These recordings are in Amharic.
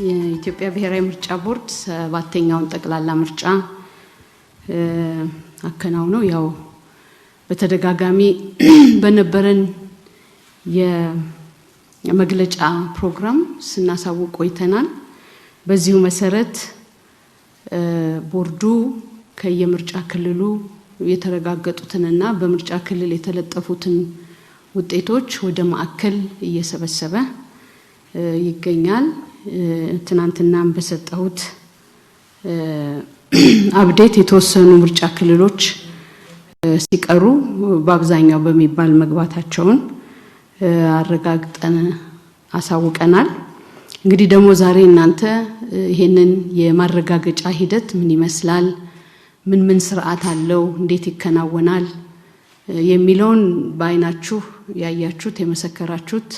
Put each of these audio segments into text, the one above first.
የኢትዮጵያ ብሔራዊ ምርጫ ቦርድ ሰባተኛውን ጠቅላላ ምርጫ አከናውነው ያው በተደጋጋሚ በነበረን የመግለጫ ፕሮግራም ስናሳውቅ ቆይተናል። በዚሁ መሰረት ቦርዱ ከየምርጫ ክልሉ የተረጋገጡትንና በምርጫ ክልል የተለጠፉትን ውጤቶች ወደ ማዕከል እየሰበሰበ ይገኛል። ትናንትናም በሰጠሁት አፕዴት የተወሰኑ ምርጫ ክልሎች ሲቀሩ በአብዛኛው በሚባል መግባታቸውን አረጋግጠን አሳውቀናል። እንግዲህ ደግሞ ዛሬ እናንተ ይሄንን የማረጋገጫ ሂደት ምን ይመስላል፣ ምን ስርዓት አለው፣ እንዴት ይከናወናል የሚለውን በአይናችሁ ያያችሁት የመሰከራችሁት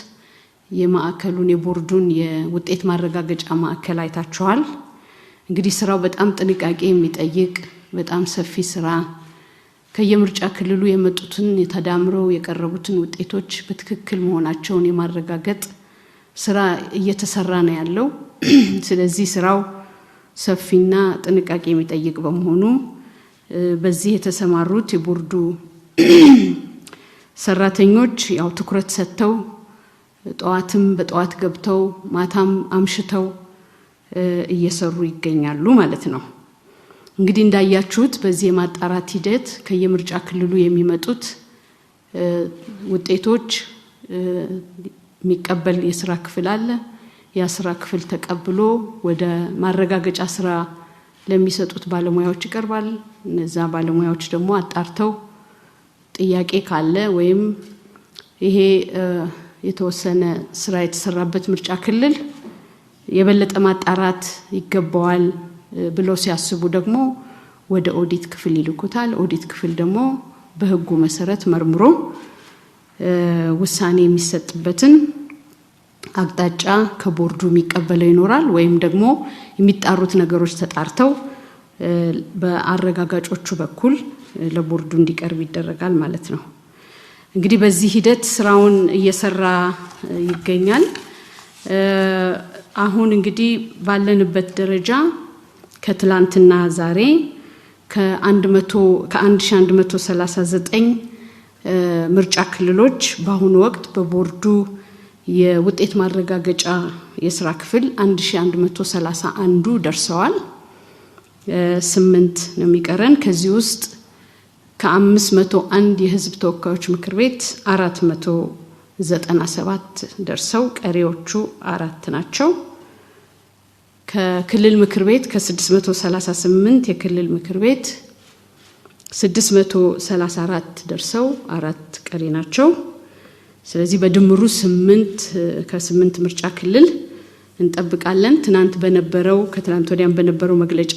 የማዕከሉን የቦርዱን የውጤት ማረጋገጫ ማዕከል አይታችኋል። እንግዲህ ስራው በጣም ጥንቃቄ የሚጠይቅ በጣም ሰፊ ስራ ከየምርጫ ክልሉ የመጡትን የተዳምረው የቀረቡትን ውጤቶች በትክክል መሆናቸውን የማረጋገጥ ስራ እየተሰራ ነው ያለው። ስለዚህ ስራው ሰፊና ጥንቃቄ የሚጠይቅ በመሆኑ በዚህ የተሰማሩት የቦርዱ ሰራተኞች ያው ትኩረት ሰጥተው ጠዋትም በጠዋት ገብተው ማታም አምሽተው እየሰሩ ይገኛሉ ማለት ነው። እንግዲህ እንዳያችሁት በዚህ የማጣራት ሂደት ከየምርጫ ክልሉ የሚመጡት ውጤቶች የሚቀበል የስራ ክፍል አለ። ያ ስራ ክፍል ተቀብሎ ወደ ማረጋገጫ ስራ ለሚሰጡት ባለሙያዎች ይቀርባል። እነዛ ባለሙያዎች ደግሞ አጣርተው ጥያቄ ካለ ወይም ይሄ የተወሰነ ስራ የተሰራበት ምርጫ ክልል የበለጠ ማጣራት ይገባዋል ብለው ሲያስቡ ደግሞ ወደ ኦዲት ክፍል ይልኩታል። ኦዲት ክፍል ደግሞ በህጉ መሰረት መርምሮ ውሳኔ የሚሰጥበትን አቅጣጫ ከቦርዱ የሚቀበለው ይኖራል። ወይም ደግሞ የሚጣሩት ነገሮች ተጣርተው በአረጋጋጮቹ በኩል ለቦርዱ እንዲቀርብ ይደረጋል ማለት ነው። እንግዲህ በዚህ ሂደት ስራውን እየሰራ ይገኛል። አሁን እንግዲህ ባለንበት ደረጃ ከትላንትና ዛሬ ከ1139 ምርጫ ክልሎች በአሁኑ ወቅት በቦርዱ የውጤት ማረጋገጫ የስራ ክፍል 1131 ደርሰዋል። 8 ነው የሚቀረን። ከዚህ ውስጥ ከ501 የህዝብ ተወካዮች ምክር ቤት 497 ደርሰው ቀሪዎቹ 4 ናቸው። ከክልል ምክር ቤት ከ638 የክልል ምክር ቤት 634 ደርሰው 4 ቀሪ ናቸው። ስለዚህ በድምሩ 8 ከ8 ምርጫ ክልል እንጠብቃለን። ትናንት በነበረው ከትናንት ወዲያም በነበረው መግለጫ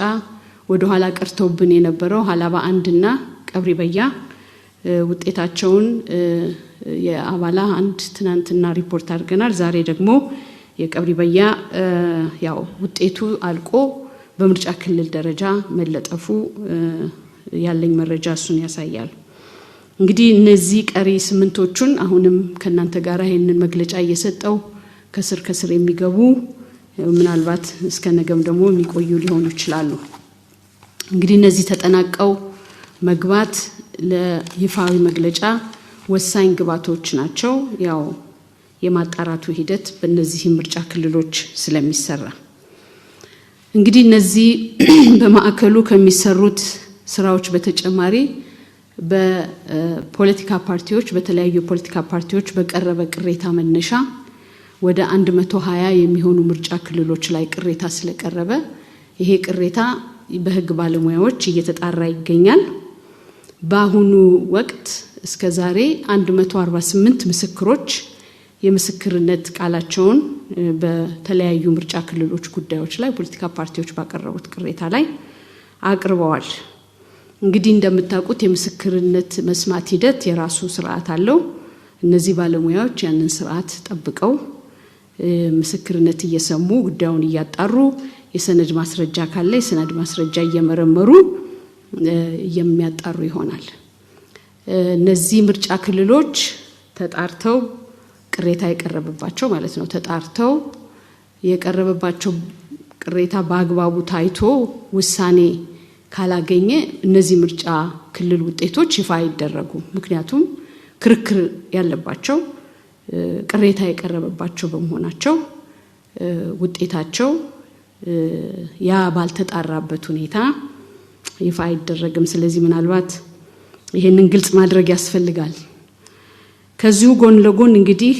ወደ ኋላ ቀርተውብን የነበረው ሀላባ 1 እና ቀብሪ በያ ውጤታቸውን የአባላ 1 ትናንትና ሪፖርት አድርገናል። ዛሬ ደግሞ የቀብሪ በያ ያው ውጤቱ አልቆ በምርጫ ክልል ደረጃ መለጠፉ ያለኝ መረጃ እሱን ያሳያል። እንግዲህ እነዚህ ቀሪ 8ቶቹን አሁንም ከናንተ ጋር ይሄንን መግለጫ እየሰጠው ከስር የሚገቡ ምናልባት እስከ ነገም ደግሞ የሚቆዩ ሊሆኑ ይችላሉ። እንግዲህ እነዚህ ተጠናቀው መግባት ለይፋዊ መግለጫ ወሳኝ ግባቶች ናቸው። ያው የማጣራቱ ሂደት በእነዚህ ምርጫ ክልሎች ስለሚሰራ እንግዲህ እነዚህ በማዕከሉ ከሚሰሩት ስራዎች በተጨማሪ በፖለቲካ ፓርቲዎች በተለያዩ ፖለቲካ ፓርቲዎች በቀረበ ቅሬታ መነሻ ወደ 120 የሚሆኑ ምርጫ ክልሎች ላይ ቅሬታ ስለቀረበ ይሄ ቅሬታ በህግ ባለሙያዎች እየተጣራ ይገኛል። በአሁኑ ወቅት እስከ ዛሬ 148 ምስክሮች የምስክርነት ቃላቸውን በተለያዩ ምርጫ ክልሎች ጉዳዮች ላይ ፖለቲካ ፓርቲዎች ባቀረቡት ቅሬታ ላይ አቅርበዋል። እንግዲህ እንደምታውቁት የምስክርነት መስማት ሂደት የራሱ ስርዓት አለው። እነዚህ ባለሙያዎች ያንን ስርዓት ጠብቀው ምስክርነት እየሰሙ ጉዳዩን እያጣሩ የሰነድ ማስረጃ ካለ የሰነድ ማስረጃ እየመረመሩ የሚያጣሩ ይሆናል። እነዚህ ምርጫ ክልሎች ተጣርተው ቅሬታ የቀረበባቸው ማለት ነው ተጣርተው የቀረበባቸው ቅሬታ በአግባቡ ታይቶ ውሳኔ ካላገኘ እነዚህ ምርጫ ክልል ውጤቶች ይፋ አይደረጉም። ምክንያቱም ክርክር ያለባቸው ቅሬታ የቀረበባቸው በመሆናቸው ውጤታቸው ያ ባልተጣራበት ሁኔታ ይፋ አይደረግም። ስለዚህ ምናልባት ይሄንን ግልጽ ማድረግ ያስፈልጋል። ከዚሁ ጎን ለጎን እንግዲህ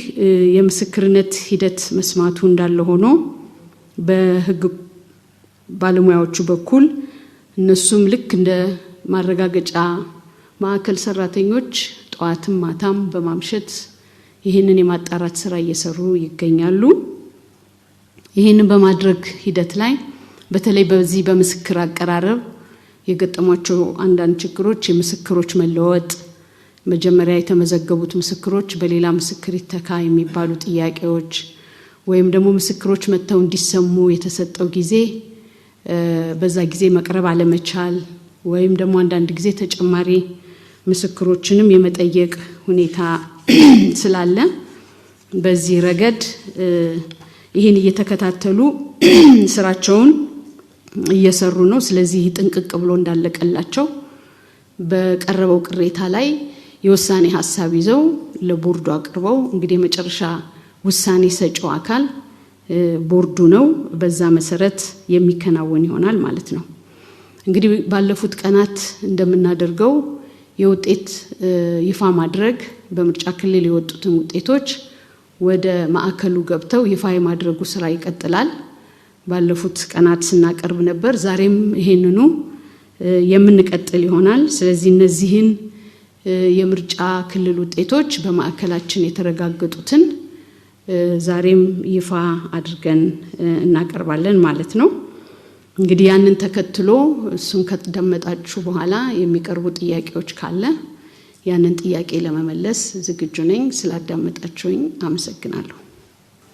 የምስክርነት ሂደት መስማቱ እንዳለ ሆኖ በህግ ባለሙያዎቹ በኩል እነሱም ልክ እንደ ማረጋገጫ ማዕከል ሰራተኞች ጧትም ማታም በማምሸት ይሄንን የማጣራት ስራ እየሰሩ ይገኛሉ። ይሄንን በማድረግ ሂደት ላይ በተለይ በዚህ በምስክር አቀራረብ የገጠሟቸው አንዳንድ ችግሮች የምስክሮች መለወጥ፣ መጀመሪያ የተመዘገቡት ምስክሮች በሌላ ምስክር ይተካ የሚባሉ ጥያቄዎች ወይም ደግሞ ምስክሮች መተው እንዲሰሙ የተሰጠው ጊዜ በዛ ጊዜ መቅረብ አለመቻል ወይም ደግሞ አንዳንድ ጊዜ ተጨማሪ ምስክሮችንም የመጠየቅ ሁኔታ ስላለ በዚህ ረገድ ይሄን እየተከታተሉ ስራቸውን እየሰሩ ነው። ስለዚህ ጥንቅቅ ብሎ እንዳለቀላቸው በቀረበው ቅሬታ ላይ የውሳኔ ሐሳብ ይዘው ለቦርዱ አቅርበው እንግዲህ መጨረሻ ውሳኔ ሰጪው አካል ቦርዱ ነው። በዛ መሰረት የሚከናወን ይሆናል ማለት ነው። እንግዲህ ባለፉት ቀናት እንደምናደርገው የውጤት ይፋ ማድረግ በምርጫ ክልል የወጡትን ውጤቶች ወደ ማዕከሉ ገብተው ይፋ የማድረጉ ስራ ይቀጥላል። ባለፉት ቀናት ስናቀርብ ነበር። ዛሬም ይሄንኑ የምንቀጥል ይሆናል። ስለዚህ እነዚህን የምርጫ ክልል ውጤቶች በማዕከላችን የተረጋገጡትን ዛሬም ይፋ አድርገን እናቀርባለን ማለት ነው። እንግዲህ ያንን ተከትሎ እሱን ከተደመጣችሁ በኋላ የሚቀርቡ ጥያቄዎች ካለ ያንን ጥያቄ ለመመለስ ዝግጁ ነኝ። ስላዳመጣችሁኝ አመሰግናለሁ።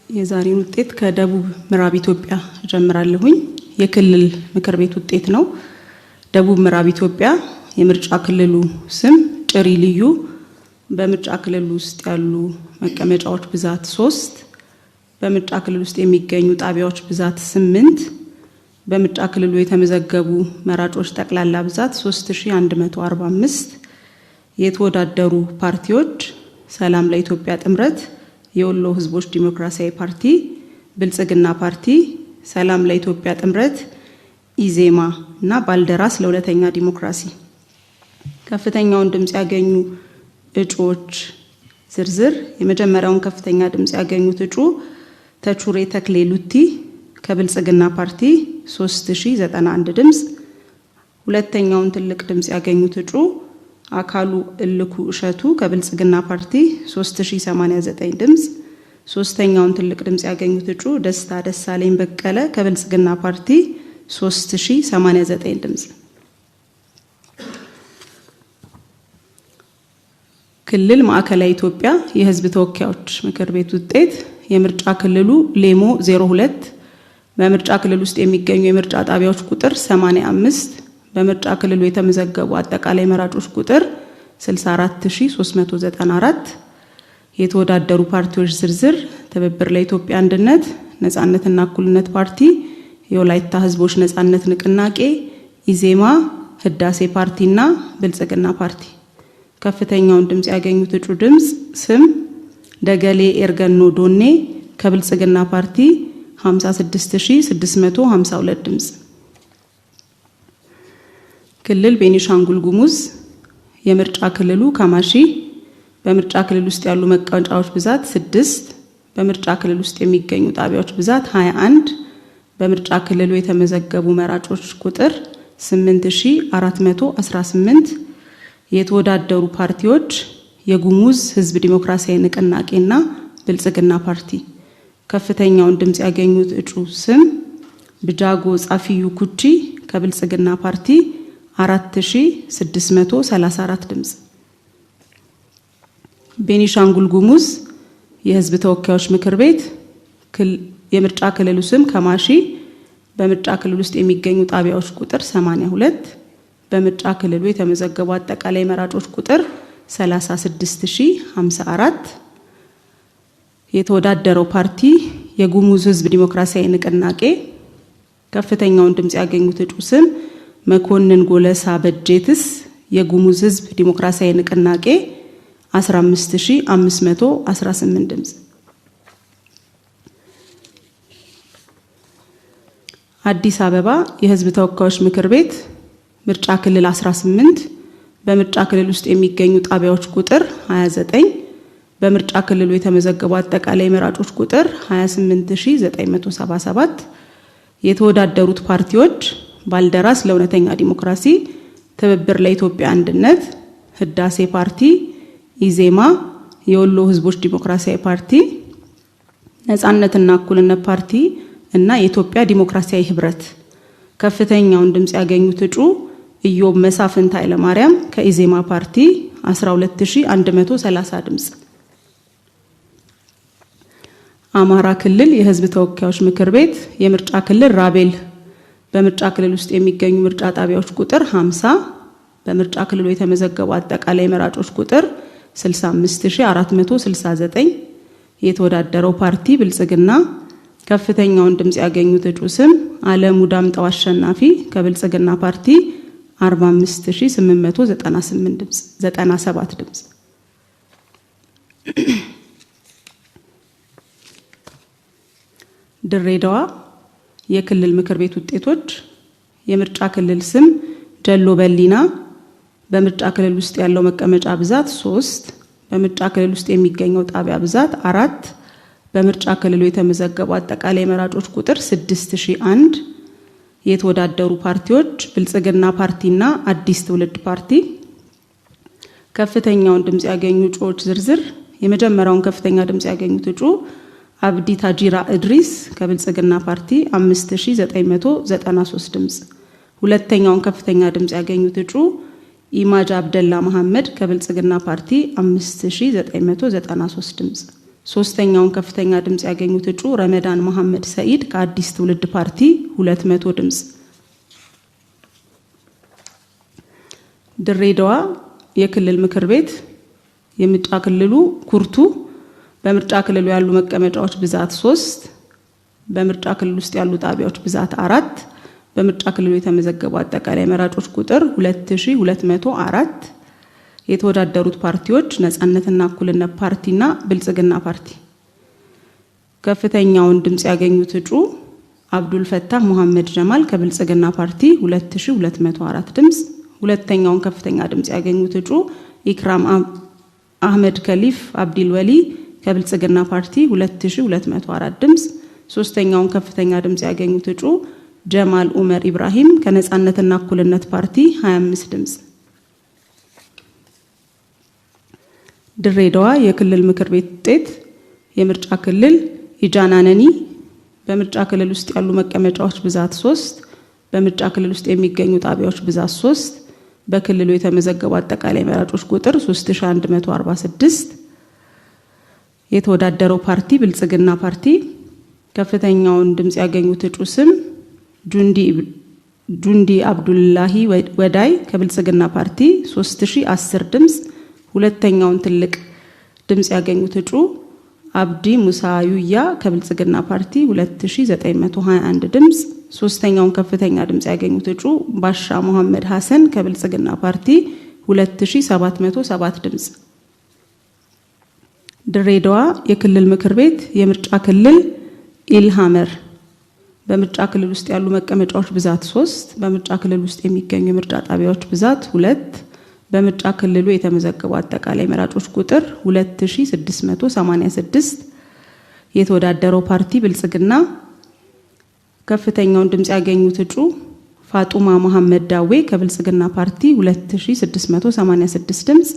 የዛሬን ውጤት ከደቡብ ምዕራብ ኢትዮጵያ ጀምራለሁኝ። የክልል ምክር ቤት ውጤት ነው። ደቡብ ምዕራብ ኢትዮጵያ የምርጫ ክልሉ ስም ጭሪ ልዩ፣ በምርጫ ክልሉ ውስጥ ያሉ መቀመጫዎች ብዛት 3፣ በምርጫ ክልል ውስጥ የሚገኙ ጣቢያዎች ብዛት 8፣ በምርጫ ክልሉ የተመዘገቡ መራጮች ጠቅላላ ብዛት 3145፣ የተወዳደሩ ፓርቲዎች ሰላም ለኢትዮጵያ ጥምረት፣ የወሎ ህዝቦች ዲሞክራሲያዊ ፓርቲ፣ ብልጽግና ፓርቲ፣ ሰላም ለኢትዮጵያ ጥምረት፣ ኢዜማ እና ባልደራስ ለሁለተኛ ዲሞክራሲ። ከፍተኛውን ድምጽ ያገኙ እጩዎች ዝርዝር። የመጀመሪያውን ከፍተኛ ድምጽ ያገኙት እጩ ተቹሬ ተክሌ ሉቲ ከብልጽግና ፓርቲ 3091 ድምጽ። ሁለተኛውን ትልቅ ድምጽ ያገኙት እጩ አካሉ እልኩ እሸቱ ከብልጽግና ፓርቲ 3089 ድምጽ። ሶስተኛውን ትልቅ ድምጽ ያገኙት እጩ ደስታ ደሳለኝ በቀለ ከብልጽግና ፓርቲ 3089 ድምጽ። ክልል ማዕከላዊ ኢትዮጵያ የህዝብ ተወካዮች ምክር ቤት ውጤት የምርጫ ክልሉ ሌሞ 02 በምርጫ ክልል ውስጥ የሚገኙ የምርጫ ጣቢያዎች ቁጥር 85 በምርጫ ክልሉ የተመዘገቡ አጠቃላይ መራጮች ቁጥር 64394 የተወዳደሩ ፓርቲዎች ዝርዝር ትብብር ለኢትዮጵያ አንድነት፣ ነጻነትና እኩልነት ፓርቲ፣ የወላይታ ህዝቦች ነጻነት ንቅናቄ፣ ኢዜማ፣ ህዳሴ ፓርቲና ብልጽግና ፓርቲ። ከፍተኛውን ድምጽ ያገኙት እጩ ድምጽ ስም ደገሌ ኤርገኖ ዶኔ ከብልጽግና ፓርቲ 56652 ድምጽ። ክልል ቤኒሻንጉል ጉሙዝ የምርጫ ክልሉ ካማሺ በምርጫ ክልል ውስጥ ያሉ መቀመጫዎች ብዛት 6 በምርጫ ክልል ውስጥ የሚገኙ ጣቢያዎች ብዛት 21 በምርጫ ክልሉ የተመዘገቡ መራጮች ቁጥር 8418 የተወዳደሩ ፓርቲዎች የጉሙዝ ህዝብ ዲሞክራሲያዊ ንቅናቄና ብልጽግና ፓርቲ። ከፍተኛውን ድምጽ ያገኙት እጩ ስም ብጃጎ ጻፊዩ ኩቺ ከብልጽግና ፓርቲ 4634 ድምጽ። ቤኒሻንጉል ጉሙዝ የህዝብ ተወካዮች ምክር ቤት የምርጫ ክልሉ ስም ከማሺ በምርጫ ክልል ውስጥ የሚገኙ ጣቢያዎች ቁጥር 82 በምርጫ ክልሉ የተመዘገቡ አጠቃላይ መራጮች ቁጥር 36054 የተወዳደረው ፓርቲ የጉሙዝ ሕዝብ ዲሞክራሲያዊ ንቅናቄ ከፍተኛውን ድምጽ ያገኙት እጩ ስም መኮንን ጎለሳ በጀትስ የጉሙዝ ሕዝብ ዲሞክራሲያዊ ንቅናቄ 15518 ድምጽ። አዲስ አበባ የሕዝብ ተወካዮች ምክር ቤት ምርጫ ክልል 18 በምርጫ ክልል ውስጥ የሚገኙ ጣቢያዎች ቁጥር 29 በምርጫ ክልሉ የተመዘገቡ አጠቃላይ መራጮች ቁጥር 28977 የተወዳደሩት ፓርቲዎች ባልደራስ ለእውነተኛ ዲሞክራሲ፣ ትብብር ለኢትዮጵያ አንድነት፣ ህዳሴ ፓርቲ፣ ኢዜማ፣ የወሎ ህዝቦች ዲሞክራሲያዊ ፓርቲ፣ ነጻነትና እኩልነት ፓርቲ እና የኢትዮጵያ ዲሞክራሲያዊ ህብረት ከፍተኛውን ድምጽ ያገኙት እጩ ኢዮብ መሳፍንት ኃይለማርያም ከኢዜማ ፓርቲ 12130 ድምጽ። አማራ ክልል የህዝብ ተወካዮች ምክር ቤት የምርጫ ክልል ራቤል በምርጫ ክልል ውስጥ የሚገኙ ምርጫ ጣቢያዎች ቁጥር 50 በምርጫ ክልሉ የተመዘገቡ አጠቃላይ መራጮች ቁጥር 65469 የተወዳደረው ፓርቲ ብልጽግና ከፍተኛውን ድምጽ ያገኙት እጩ ስም አለሙ ዳምጠው አሸናፊ ከብልጽግና ፓርቲ 45898 ድምጽ 97 ድምጽ። ድሬዳዋ የክልል ምክር ቤት ውጤቶች የምርጫ ክልል ስም ጀሎ በሊና በምርጫ ክልል ውስጥ ያለው መቀመጫ ብዛት 3 በምርጫ ክልል ውስጥ የሚገኘው ጣቢያ ብዛት 4 በምርጫ ክልሉ የተመዘገቡ አጠቃላይ መራጮች ቁጥር 6001 የተወዳደሩ ፓርቲዎች ብልጽግና ፓርቲና አዲስ ትውልድ ፓርቲ። ከፍተኛውን ድምጽ ያገኙ እጩዎች ዝርዝር የመጀመሪያውን ከፍተኛ ድምጽ ያገኙት እጩ አብዲ ታጂራ እድሪስ ከብልጽግና ፓርቲ 5993 ድምጽ። ሁለተኛውን ከፍተኛ ድምጽ ያገኙት እጩ ኢማጅ አብደላ መሐመድ ከብልጽግና ፓርቲ 5993 ድምጽ። ሶስተኛውን ከፍተኛ ድምጽ ያገኙት እጩ ረመዳን መሐመድ ሰኢድ ከአዲስ ትውልድ ፓርቲ 200 ድምጽ። ድሬዳዋ የክልል ምክር ቤት የምርጫ ክልሉ ኩርቱ በምርጫ ክልሉ ያሉ መቀመጫዎች ብዛት 3 በምርጫ ክልል ውስጥ ያሉ ጣቢያዎች ብዛት 4 በምርጫ ክልሉ የተመዘገቡ አጠቃላይ መራጮች ቁጥር 2204 የተወዳደሩት ፓርቲዎች ነጻነትና እኩልነት ፓርቲና ብልጽግና ፓርቲ። ከፍተኛውን ድምጽ ያገኙት እጩ አብዱል ፈታህ መሐመድ ጀማል ከብልጽግና ፓርቲ 2204 ድምጽ። ሁለተኛውን ከፍተኛ ድምጽ ያገኙት እጩ ኢክራም አህመድ ከሊፍ አብዲል ወሊ ከብልጽግና ፓርቲ 2204 ድምጽ። ሶስተኛውን ከፍተኛ ድምጽ ያገኙት እጩ ጀማል ኡመር ኢብራሂም ከነጻነትና እኩልነት ፓርቲ 25 ድምጽ። ድሬዳዋ የክልል ምክር ቤት ውጤት የምርጫ ክልል ኢጃናነኒ በምርጫ ክልል ውስጥ ያሉ መቀመጫዎች ብዛት 3 በምርጫ ክልል ውስጥ የሚገኙ ጣቢያዎች ብዛት 3 በክልሉ የተመዘገቡ አጠቃላይ መራጮች ቁጥር 3146 የተወዳደረው ፓርቲ ብልጽግና ፓርቲ። ከፍተኛውን ድምጽ ያገኙት እጩ ስም ጁንዲ አብዱላሂ ወዳይ ከብልጽግና ፓርቲ 3010 ድምጽ። ሁለተኛውን ትልቅ ድምጽ ያገኙት እጩ አብዲ ሙሳዩያ ከብልጽግና ፓርቲ 2921 ድምጽ። ሶስተኛውን ከፍተኛ ድምጽ ያገኙት እጩ ባሻ መሐመድ ሐሰን ከብልጽግና ፓርቲ 2707 ድምጽ። ድሬዳዋ የክልል ምክር ቤት የምርጫ ክልል ኢልሃመር በምርጫ ክልል ውስጥ ያሉ መቀመጫዎች ብዛት 3 በምርጫ ክልል ውስጥ የሚገኙ የምርጫ ጣቢያዎች ብዛት 2 በምርጫ ክልሉ የተመዘገቡ አጠቃላይ መራጮች ቁጥር 2686 የተወዳደረው ፓርቲ ብልጽግና። ከፍተኛውን ድምጽ ያገኙት እጩ ፋጡማ መሐመድ ዳዌ ከብልጽግና ፓርቲ 2686 ድምጽ።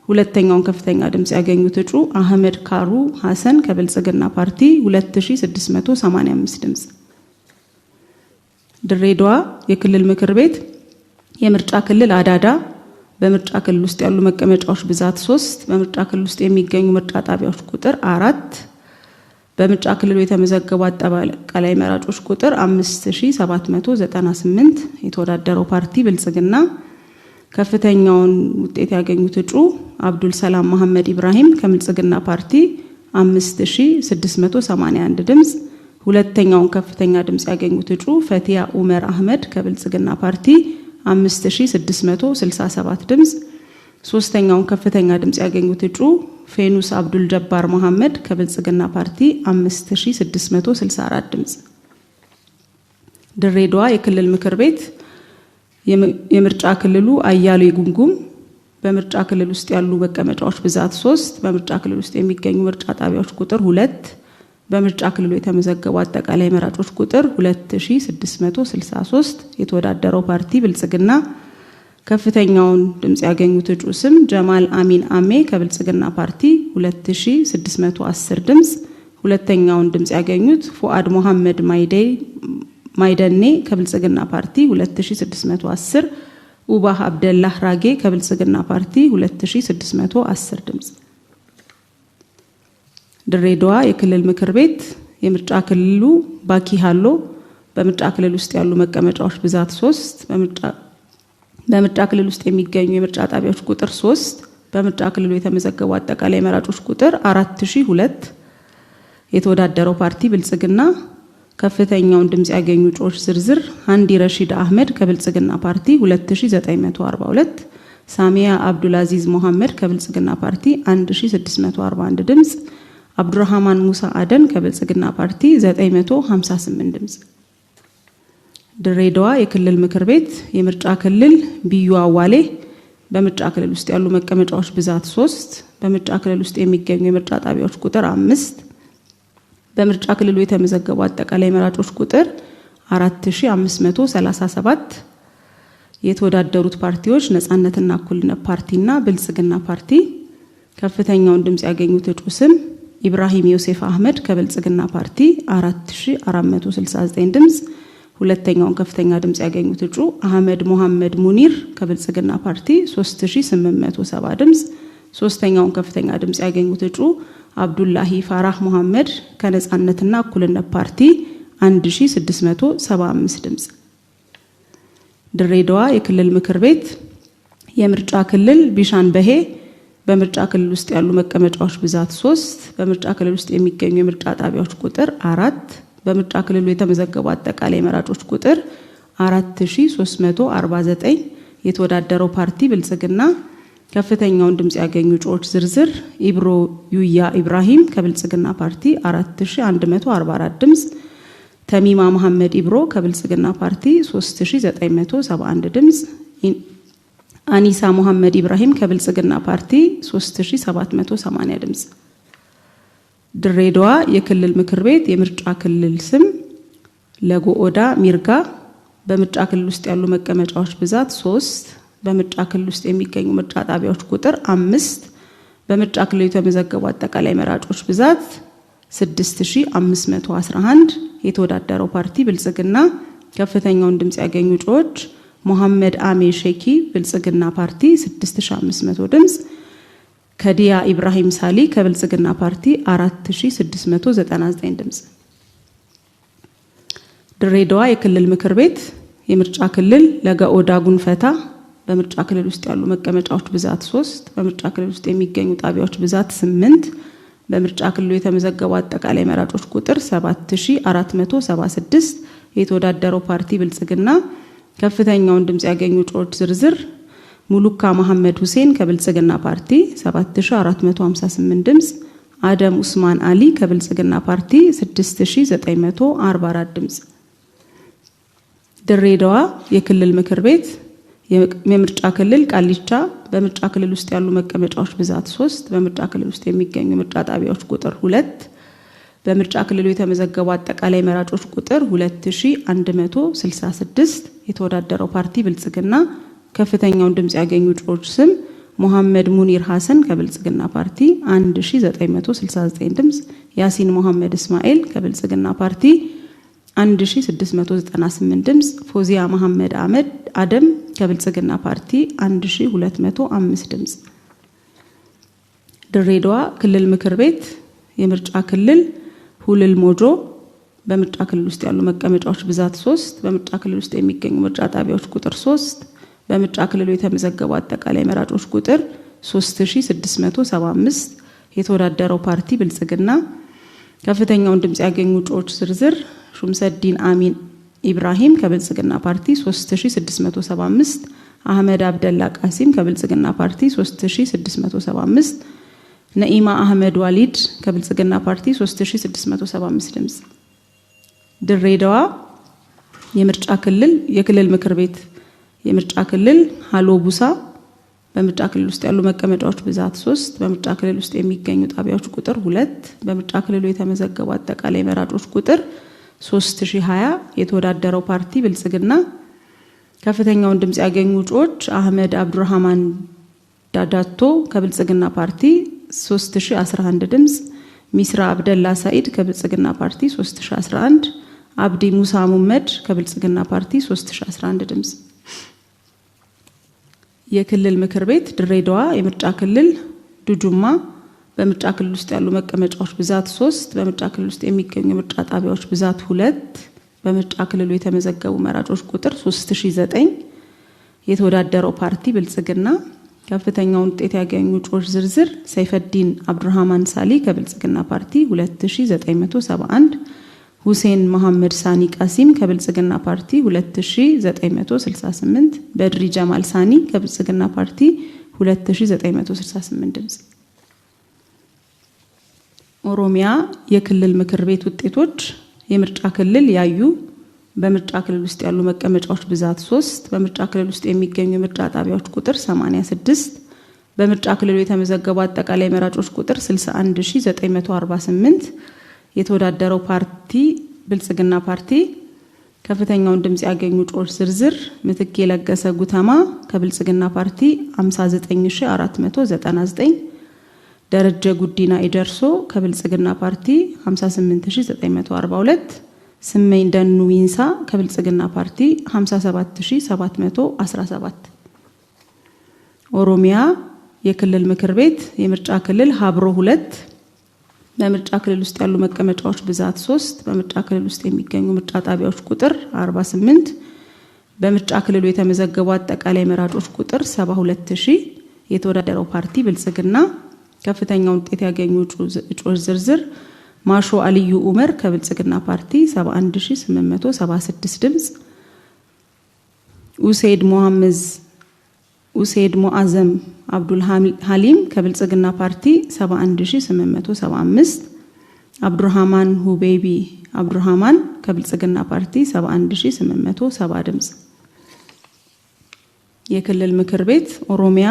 ሁለተኛውን ከፍተኛ ድምጽ ያገኙት እጩ አህመድ ካሩ ሐሰን ከብልጽግና ፓርቲ 2685 ድምጽ። ድሬዳዋ የክልል ምክር ቤት የምርጫ ክልል አዳዳ በምርጫ ክልል ውስጥ ያሉ መቀመጫዎች ብዛት 3 በምርጫ ክልል ውስጥ የሚገኙ ምርጫ ጣቢያዎች ቁጥር 4 በምርጫ ክልሉ የተመዘገቡ አጠቃላይ መራጮች ቁጥር 5798 የተወዳደረው ፓርቲ ብልጽግና። ከፍተኛውን ውጤት ያገኙት እጩ አብዱል ሰላም መሐመድ ኢብራሂም ከብልጽግና ፓርቲ 5681 ድምጽ። ሁለተኛውን ከፍተኛ ድምጽ ያገኙት እጩ ፈቲያ ኡመር አህመድ ከብልጽግና ፓርቲ 5667 ድምጽ። ሶስተኛውን ከፍተኛ ድምጽ ያገኙት እጩ ፌኑስ አብዱል ጀባር መሐመድ ከብልጽግና ፓርቲ 5664 ድምጽ። ድሬዳዋ የክልል ምክር ቤት የምርጫ ክልሉ አያሌ ጉምጉም በምርጫ ክልል ውስጥ ያሉ መቀመጫዎች ብዛት 3 በምርጫ ክልል ውስጥ የሚገኙ ምርጫ ጣቢያዎች ቁጥር 2 በምርጫ ክልሉ የተመዘገቡ አጠቃላይ መራጮች ቁጥር 2663 የተወዳደረው ፓርቲ ብልጽግና ከፍተኛውን ድምጽ ያገኙት እጩ ስም ጀማል አሚን አሜ ከብልጽግና ፓርቲ 2610 ድምጽ። ሁለተኛውን ድምጽ ያገኙት ፉአድ መሐመድ ማይደኔ ከብልጽግና ፓርቲ 2610፣ ኡባህ አብደላህ ራጌ ከብልጽግና ፓርቲ 2610 ድምጽ። ድሬዳዋ የክልል ምክር ቤት የምርጫ ክልሉ ባኪ ሃሎ በምርጫ ክልል ውስጥ ያሉ መቀመጫዎች ብዛት 3 በምርጫ ክልል ውስጥ የሚገኙ የምርጫ ጣቢያዎች ቁጥር 3 በምርጫ ክልሉ የተመዘገቡ አጠቃላይ መራጮች ቁጥር 4002 የተወዳደረው ፓርቲ ብልጽግና ከፍተኛውን ድምጽ ያገኙ እጩዎች ዝርዝር አንዲ ረሺድ አህመድ ከብልጽግና ፓርቲ 2942፣ ሳሚያ አብዱልአዚዝ መሐመድ ከብልጽግና ፓርቲ 1641 ድምጽ፣ አብዱራህማን ሙሳ አደን ከብልጽግና ፓርቲ 958 ድምጽ። ድሬዳዋ የክልል ምክር ቤት የምርጫ ክልል ቢዩ አዋሌ በምርጫ ክልል ውስጥ ያሉ መቀመጫዎች ብዛት 3 በምርጫ ክልል ውስጥ የሚገኙ የምርጫ ጣቢያዎች ቁጥር 5 በምርጫ ክልሉ የተመዘገቡ አጠቃላይ መራጮች ቁጥር 4537 የተወዳደሩት ፓርቲዎች ነጻነትና እኩልነት ፓርቲና ብልጽግና ፓርቲ ከፍተኛውን ድምጽ ያገኙት እጩ ስም ኢብራሂም ዮሴፍ አህመድ ከብልጽግና ፓርቲ 4469 ድምጽ። ሁለተኛውን ከፍተኛ ድምጽ ያገኙት እጩ አህመድ መሐመድ ሙኒር ከብልጽግና ፓርቲ 3870 ድምጽ። ሶስተኛውን ከፍተኛ ድምጽ ያገኙት እጩ አብዱላሂ ፋራህ መሐመድ ከነጻነትና እኩልነት ፓርቲ 1675 ድምጽ። ድሬዳዋ የክልል ምክር ቤት የምርጫ ክልል ቢሻን በሄ በምርጫ ክልል ውስጥ ያሉ መቀመጫዎች ብዛት 3 በምርጫ ክልል ውስጥ የሚገኙ የምርጫ ጣቢያዎች ቁጥር 4 በምርጫ ክልሉ የተመዘገቡ አጠቃላይ መራጮች ቁጥር 4349 የተወዳደረው ፓርቲ ብልጽግና ከፍተኛውን ድምጽ ያገኙ እጩዎች ዝርዝር ኢብሮ ዩያ ኢብራሂም ከብልጽግና ፓርቲ 4144 ድምጽ፣ ተሚማ መሐመድ ኢብሮ ከብልጽግና ፓርቲ 3971 ድምጽ፣ አኒሳ መሐመድ ኢብራሂም ከብልጽግና ፓርቲ 3780 ድምጽ። ድሬዳዋ የክልል ምክር ቤት የምርጫ ክልል ስም ለጎኦዳ ሚርጋ በምርጫ ክልል ውስጥ ያሉ መቀመጫዎች ብዛት 3 በምርጫ ክልል ውስጥ የሚገኙ ምርጫ ጣቢያዎች ቁጥር 5 በምርጫ ክልል የተመዘገቡ አጠቃላይ መራጮች ብዛት 6511 የተወዳደረው ፓርቲ ብልጽግና ከፍተኛውን ድምጽ ያገኙ እጩዎች መሐመድ አሜ ሼኪ ብልጽግና ፓርቲ 6500 ድምጽ፣ ከዲያ ኢብራሂም ሳሊ ከብልጽግና ፓርቲ 4699 ድምጽ። ድሬዳዋ የክልል ምክር ቤት የምርጫ ክልል ለጋኦዳ ጉንፈታ በምርጫ ክልል ውስጥ ያሉ መቀመጫዎች ብዛት 3 በምርጫ ክልል ውስጥ የሚገኙ ጣቢያዎች ብዛት 8 በምርጫ ክልሉ የተመዘገቡ አጠቃላይ መራጮች ቁጥር 7476 የተወዳደረው ፓርቲ ብልጽግና ከፍተኛውን ድምጽ ያገኙ እጩዎች ዝርዝር ሙሉካ መሐመድ ሁሴን ከብልጽግና ፓርቲ 7458 ድምጽ፣ አደም ኡስማን አሊ ከብልጽግና ፓርቲ 6944 ድምጽ። ድሬዳዋ የክልል ምክር ቤት የምርጫ ክልል ቃሊቻ በምርጫ ክልል ውስጥ ያሉ መቀመጫዎች ብዛት 3 በምርጫ ክልል ውስጥ የሚገኙ ምርጫ ጣቢያዎች ቁጥር 2 በምርጫ ክልሉ የተመዘገቡ አጠቃላይ መራጮች ቁጥር 2166 የተወዳደረው ፓርቲ ብልጽግና ከፍተኛውን ድምጽ ያገኙ እጩዎች ስም መሐመድ ሙኒር ሐሰን ከብልጽግና ፓርቲ 1969 ድምጽ፣ ያሲን መሐመድ እስማኤል ከብልጽግና ፓርቲ 1698 ድምጽ፣ ፎዚያ መሐመድ አደም ከብልጽግና ፓርቲ 1205 ድምጽ። ድሬዳዋ ክልል ምክር ቤት የምርጫ ክልል ሁልል ሞጆ በምርጫ ክልል ውስጥ ያሉ መቀመጫዎች ብዛት 3 በምርጫ ክልል ውስጥ የሚገኙ ምርጫ ጣቢያዎች ቁጥር 3 በምርጫ ክልሉ የተመዘገቡ አጠቃላይ መራጮች ቁጥር 3675 የተወዳደረው ፓርቲ ብልጽግና ከፍተኛውን ድምጽ ያገኙ እጩዎች ዝርዝር ሹምሰዲን አሚን ኢብራሂም ከብልጽግና ፓርቲ 3675፣ አህመድ አብደላ ቃሲም ከብልጽግና ፓርቲ 3675፣ ነኢማ አህመድ ዋሊድ ከብልጽግና ፓርቲ 3675 ድምጽ። ድሬዳዋ የምርጫ ክልል የክልል ምክር ቤት የምርጫ ክልል ሃሎ ቡሳ በምርጫ ክልል ውስጥ ያሉ መቀመጫዎች ብዛት 3፣ በምርጫ ክልል ውስጥ የሚገኙ ጣቢያዎች ቁጥር 2፣ በምርጫ ክልሉ የተመዘገቡ አጠቃላይ መራጮች ቁጥር 3020። የተወዳደረው ፓርቲ ብልጽግና። ከፍተኛውን ድምጽ ያገኙ እጩዎች አህመድ አብዱራህማን ዳዳቶ ከብልጽግና ፓርቲ 3011 ድምጽ፣ ሚስራ አብደላ ሳኢድ ከብልጽግና ፓርቲ 3011፣ አብዲ ሙሳ ሙመድ ከብልጽግና ፓርቲ 3011 ድምጽ። የክልል ምክር ቤት ድሬዳዋ የምርጫ ክልል ዱጁማ በምርጫ ክልል ውስጥ ያሉ መቀመጫዎች ብዛት 3፣ በምርጫ ክልል ውስጥ የሚገኙ ምርጫ ጣቢያዎች ብዛት 2፣ በምርጫ ክልሉ የተመዘገቡ መራጮች ቁጥር 3009። የተወዳደረው ፓርቲ ብልጽግና። ከፍተኛውን ውጤት ያገኙ እጩዎች ዝርዝር ሰይፈዲን አብዱራህማን ሳሊ ከብልጽግና ፓርቲ 2971፣ ሁሴን መሐመድ ሳኒ ቃሲም ከብልጽግና ፓርቲ 2968፣ በድሪ ጀማል ሳኒ ከብልጽግና ፓርቲ 2968 ድምጽ። ኦሮሚያ የክልል ምክር ቤት ውጤቶች የምርጫ ክልል ያዩ በምርጫ ክልል ውስጥ ያሉ መቀመጫዎች ብዛት 3፣ በምርጫ ክልል ውስጥ የሚገኙ ምርጫ ጣቢያዎች ቁጥር 86፣ በምርጫ ክልሉ የተመዘገቡ አጠቃላይ መራጮች ቁጥር 61948። የተወዳደረው ፓርቲ ብልጽግና ፓርቲ። ከፍተኛውን ድምጽ ያገኙ እጩዎች ዝርዝር ምትክ የለገሰ ጉተማ ከብልጽግና ፓርቲ 59499፣ ደረጀ ጉዲና ኢደርሶ ከብልጽግና ፓርቲ 58942፣ ስመኝ ደኑ ዊንሳ ከብልጽግና ፓርቲ 57717። ኦሮሚያ የክልል ምክር ቤት የምርጫ ክልል ሀብሮ 2 በምርጫ ክልል ውስጥ ያሉ መቀመጫዎች ብዛት 3፣ በምርጫ ክልል ውስጥ የሚገኙ ምርጫ ጣቢያዎች ቁጥር 48፣ በምርጫ ክልሉ የተመዘገቡ አጠቃላይ መራጮች ቁጥር 72000። የተወዳደረው ፓርቲ ብልጽግና። ከፍተኛውን ውጤት ያገኙ እጩዎች ዝርዝር ማሾ አልዩ ኡመር ከብልጽግና ፓርቲ 71876 ድምጽ፣ ኡሰይድ ሙአዘም አብዱል ሐሊም ከብልጽግና ፓርቲ 71875፣ አብዱራህማን ሁቤቢ አብዱራህማን ከብልጽግና ፓርቲ 71870 ድምጽ። የክልል ምክር ቤት ኦሮሚያ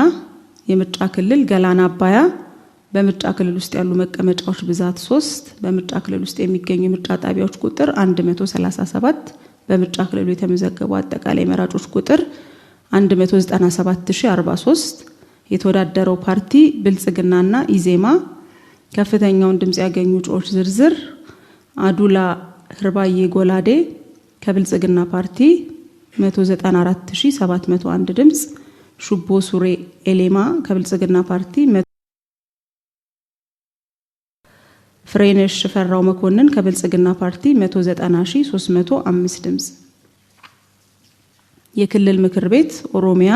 የምርጫ ክልል ገላና አባያ በምርጫ ክልል ውስጥ ያሉ መቀመጫዎች ብዛት 3፣ በምርጫ ክልል ውስጥ የሚገኙ ምርጫ ጣቢያዎች ቁጥር 137፣ በምርጫ ክልሉ የተመዘገቡ አጠቃላይ መራጮች ቁጥር 197043። የተወዳደረው ፓርቲ ብልጽግናና ኢዜማ። ከፍተኛውን ድምጽ ያገኙ እጩዎች ዝርዝር አዱላ ህርባዬ ጎላዴ ከብልጽግና ፓርቲ 194701 ድምጽ፣ ሹቦ ሱሬ ኤሌማ ከብልጽግና ፓርቲ፣ ፍሬነሽ ፈራው መኮንን ከብልጽግና ፓርቲ 190305 ድምጽ። የክልል ምክር ቤት ኦሮሚያ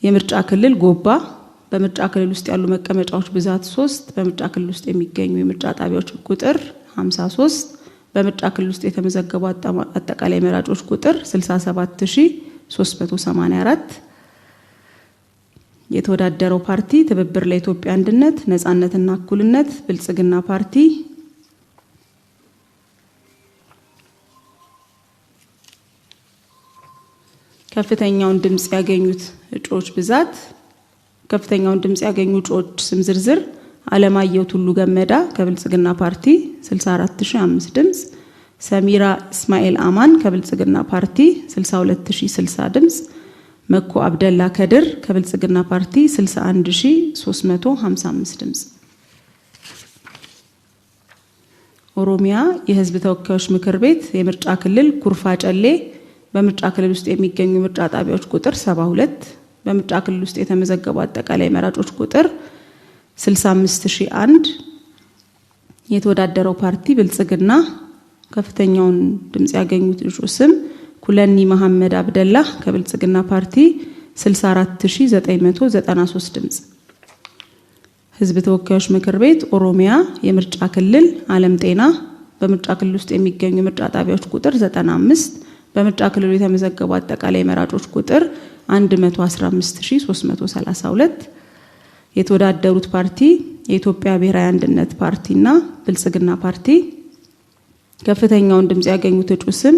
የምርጫ ክልል ጎባ በምርጫ ክልል ውስጥ ያሉ መቀመጫዎች ብዛት 3፣ በምርጫ ክልል ውስጥ የሚገኙ የምርጫ ጣቢያዎች ቁጥር 53፣ በምርጫ ክልል ውስጥ የተመዘገቡ አጠቃላይ መራጮች ቁጥር 67384። የተወዳደረው ፓርቲ ትብብር ለኢትዮጵያ አንድነት ነጻነትና እኩልነት ብልጽግና ፓርቲ። ከፍተኛውን ድምጽ ያገኙት እጩዎች ብዛት ከፍተኛውን ድምጽ ያገኙ እጩዎች ስም ዝርዝር አለማየሁ ቱሉ ገመዳ ከብልጽግና ፓርቲ 64005 ድምጽ፣ ሰሚራ እስማኤል አማን ከብልጽግና ፓርቲ 62060 ድምጽ፣ መኮ አብደላ ከድር ከብልጽግና ፓርቲ 61355 ድምጽ። ኦሮሚያ የህዝብ ተወካዮች ምክር ቤት የምርጫ ክልል ኩርፋ ጨሌ በምርጫ ክልል ውስጥ የሚገኙ ምርጫ ጣቢያዎች ቁጥር 72፣ በምርጫ ክልል ውስጥ የተመዘገቡ አጠቃላይ መራጮች ቁጥር 65001። የተወዳደረው ፓርቲ ብልጽግና። ከፍተኛውን ድምጽ ያገኙት እጩ ስም ኩለኒ መሐመድ አብደላ ከብልጽግና ፓርቲ 64993 ድምጽ። ህዝብ ተወካዮች ምክር ቤት ኦሮሚያ የምርጫ ክልል ዓለም ጤና በምርጫ ክልል ውስጥ የሚገኙ ምርጫ ጣቢያዎች ቁጥር 95 በምርጫ ክልሉ የተመዘገቡ አጠቃላይ መራጮች ቁጥር 115332 የተወዳደሩት ፓርቲ የኢትዮጵያ ብሔራዊ አንድነት ፓርቲና ብልጽግና ፓርቲ ከፍተኛውን ድምጽ ያገኙት እጩ ስም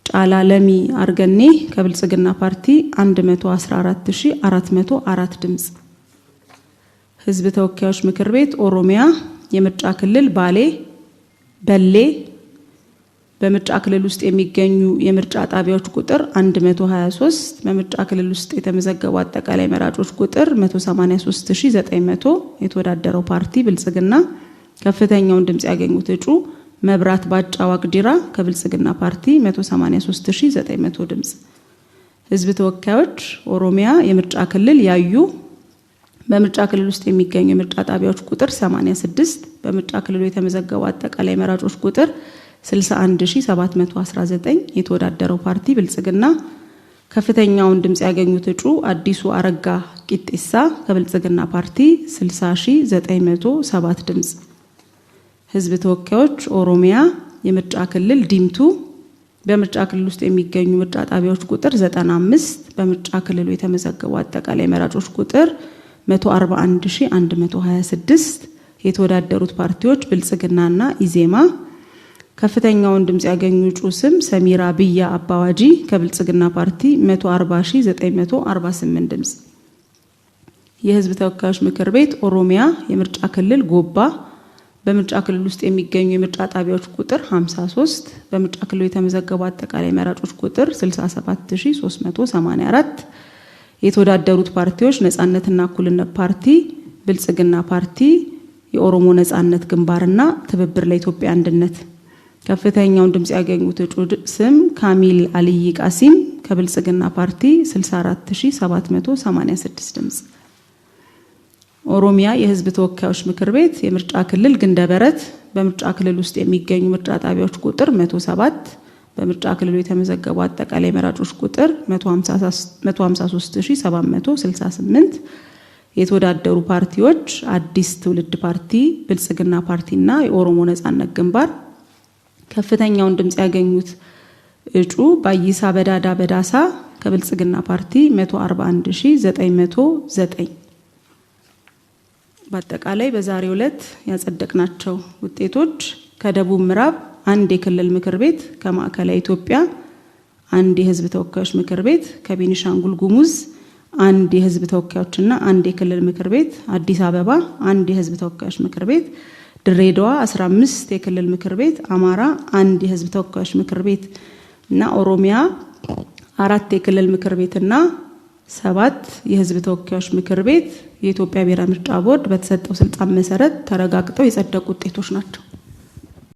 ጫላ ለሚ አርገኔ ከብልጽግና ፓርቲ 114404 ድምጽ። ህዝብ ተወካዮች ምክር ቤት ኦሮሚያ የምርጫ ክልል በሌ በምርጫ ክልል ውስጥ የሚገኙ የምርጫ ጣቢያዎች ቁጥር 123 በምርጫ ክልል ውስጥ የተመዘገቡ አጠቃላይ መራጮች ቁጥር 183900 የተወዳደረው ፓርቲ ብልጽግና ከፍተኛውን ድምጽ ያገኙት እጩ መብራት ባጫ ዋቅዲራ ከብልጽግና ፓርቲ 183900 ድምጽ። ህዝብ ተወካዮች ኦሮሚያ የምርጫ ክልል ያዩ በምርጫ ክልል ውስጥ የሚገኙ የምርጫ ጣቢያዎች ቁጥር 86 በምርጫ ክልሉ የተመዘገቡ አጠቃላይ መራጮች ቁጥር 61719 የተወዳደረው ፓርቲ ብልጽግና ከፍተኛውን ድምጽ ያገኙት እጩ አዲሱ አረጋ ቂጤሳ ከብልጽግና ፓርቲ 60907 ድምጽ። ህዝብ ተወካዮች ኦሮሚያ የምርጫ ክልል ዲምቱ በምርጫ ክልል ውስጥ የሚገኙ ምርጫ ጣቢያዎች ቁጥር 95 በምርጫ ክልሉ የተመዘገቡ አጠቃላይ መራጮች ቁጥር 141126 የተወዳደሩት ፓርቲዎች ብልጽግናና ኢዜማ ከፍተኛውን ድምጽ ያገኙ እጩ ስም ሰሚራ ብያ አባዋጂ ከብልጽግና ፓርቲ 140948 ድምጽ። የህዝብ ተወካዮች ምክር ቤት ኦሮሚያ የምርጫ ክልል ጎባ በምርጫ ክልል ውስጥ የሚገኙ የምርጫ ጣቢያዎች ቁጥር 53 በምርጫ ክልሉ የተመዘገቡ አጠቃላይ መራጮች ቁጥር 67384 የተወዳደሩት ፓርቲዎች ነጻነትና እኩልነት ፓርቲ፣ ብልጽግና ፓርቲ፣ የኦሮሞ ነጻነት ግንባርና ትብብር ለኢትዮጵያ አንድነት ከፍተኛውን ድምጽ ያገኙት እጩ ስም ካሚል አልይ ቃሲም ከብልጽግና ፓርቲ 64786 ድምጽ። ኦሮሚያ የህዝብ ተወካዮች ምክር ቤት የምርጫ ክልል ግንደበረት በምርጫ ክልል ውስጥ የሚገኙ ምርጫ ጣቢያዎች ቁጥር 107 በምርጫ ክልሉ የተመዘገቡ አጠቃላይ መራጮች ቁጥር 153768 የተወዳደሩ ፓርቲዎች አዲስ ትውልድ ፓርቲ፣ ብልጽግና ፓርቲና የኦሮሞ ነጻነት ግንባር ከፍተኛውን ድምጽ ያገኙት እጩ ባይሳ በዳዳ በዳሳ ከብልጽግና ፓርቲ 141909 በአጠቃላይ በዛሬው ዕለት ያጸደቅናቸው ውጤቶች ከደቡብ ምዕራብ አንድ የክልል ምክር ቤት፣ ከማዕከላዊ ኢትዮጵያ አንድ የህዝብ ተወካዮች ምክር ቤት፣ ከቤኒሻንጉል ጉሙዝ አንድ የህዝብ ተወካዮችና አንድ የክልል ምክር ቤት፣ አዲስ አበባ አንድ የህዝብ ተወካዮች ምክር ቤት፣ ድሬዳዋ 15 የክልል ምክር ቤት፣ አማራ አንድ የህዝብ ተወካዮች ምክር ቤት እና ኦሮሚያ 4 የክልል ምክር ቤትና 7 የህዝብ ተወካዮች ምክር ቤት የኢትዮጵያ ብሔራዊ ምርጫ ቦርድ በተሰጠው ስልጣን መሰረት ተረጋግጠው የጸደቁ ውጤቶች ናቸው።